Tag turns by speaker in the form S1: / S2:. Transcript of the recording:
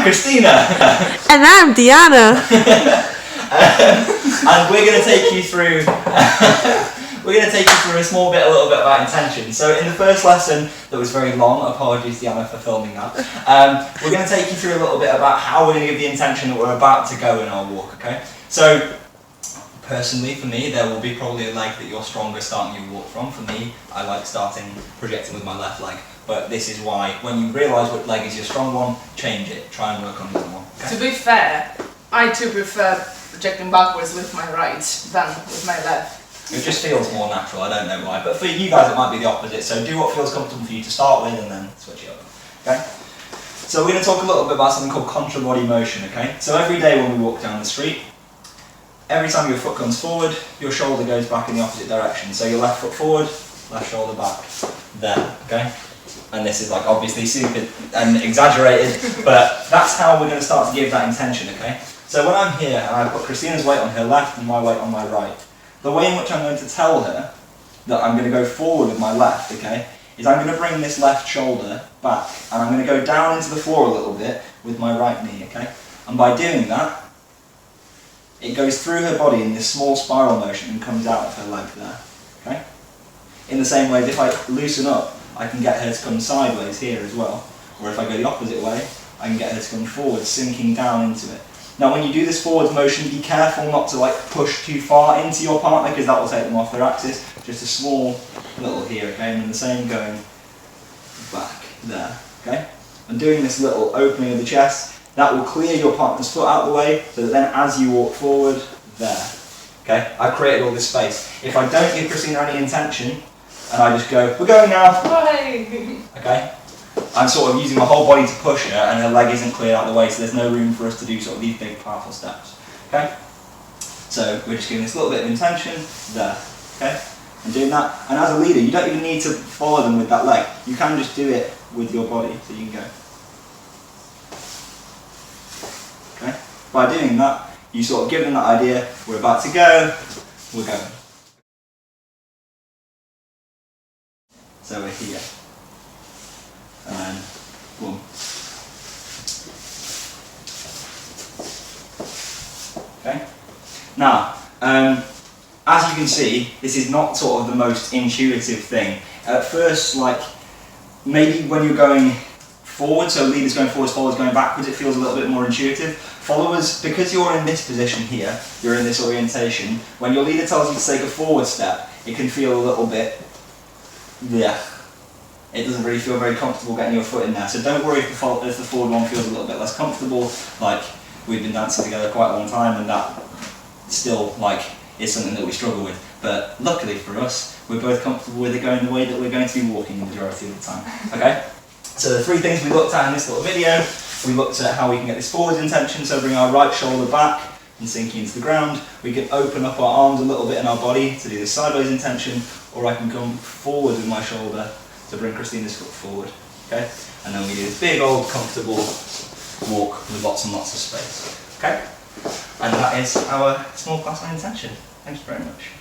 S1: I'm Christina.
S2: And I'm Diana.
S1: And we're going to take you through a little bit about intention. So in the first lesson, that was very long, apologies Diana for filming that, we're going to take you through a little bit about how we're going to give the intention that we're about to go in our walk, okay? So, personally for me, there will be probably a leg that you're stronger starting your walk from. For me, I like projecting with my left leg. But this is why, when you realise what leg is your strong one, change it. Try and work on the other one. Okay?
S3: To be fair, I too prefer projecting backwards with my right than with my left.
S1: It just feels more natural, I don't know why. But for you guys it might be the opposite, so do what feels comfortable for you to start with and then switch it over. Okay? So we're going to talk a little bit about something called contra-body motion, okay? So every day when we walk down the street, every time your foot comes forward, your shoulder goes back in the opposite direction. So your left foot forward, left shoulder back. There, okay? And this is like obviously super and exaggerated, but that's how we're going to start to give that intention, okay? So when I'm here and I put Christina's weight on her left and my weight on my right, the way in which I'm going to tell her that I'm going to go forward with my left, okay, is I'm going to bring this left shoulder back and I'm going to go down into the floor a little bit with my right knee, okay? And by doing that, it goes through her body in this small spiral motion and comes out of her leg there, okay? In the same way, if I loosen up, I can get her to come sideways here as well. Or if I go the opposite way, I can get her to come forward, sinking down into it. Now when you do this forwards motion, be careful not to like push too far into your partner because that will take them off their axis. Just a small little here, okay? And then the same going back there, okay? And doing this little opening of the chest, that will clear your partner's foot out of the way so that then as you walk forward, there, okay? I've created all this space. If I don't give Christina any intention, and I just go, we're going now, okay? I'm sort of using my whole body to push her and her leg isn't cleared out of the way, so there's no room for us to do sort of these big powerful steps, okay? So we're just giving this little bit of intention there, okay? And doing that, and as a leader, you don't even need to follow them with that leg. You can just do it with your body, so you can go. Okay? By doing that, you sort of give them that idea, we're about to go, we're going. So we're here. And then, boom. Okay? Now, as you can see, this is not sort of the most intuitive thing. At first, like, maybe when you're going forward, so leaders going forwards, followers going backwards, it feels a little bit more intuitive. Followers, because you're in this position here, you're in this orientation, when your leader tells you to take a forward step, it can feel a little bit, it doesn't really feel very comfortable getting your foot in there. So don't worry if the forward one feels a little bit less comfortable. Like, we've been dancing together quite a long time and that still, like, is something that we struggle with. But luckily for us, we're both comfortable with it going the way that we're going to be walking the majority of the time. Okay? So the three things we looked at in this little video, we looked at how we can get this forward intention, so bring our right shoulder back and sinking into the ground. We can open up our arms a little bit in our body to do this sideways intention, or I can come forward with my shoulder to bring Christina's foot forward, okay? And then we do this big old comfortable walk with lots and lots of space, okay? And that is our small class on intention. Thank you very much.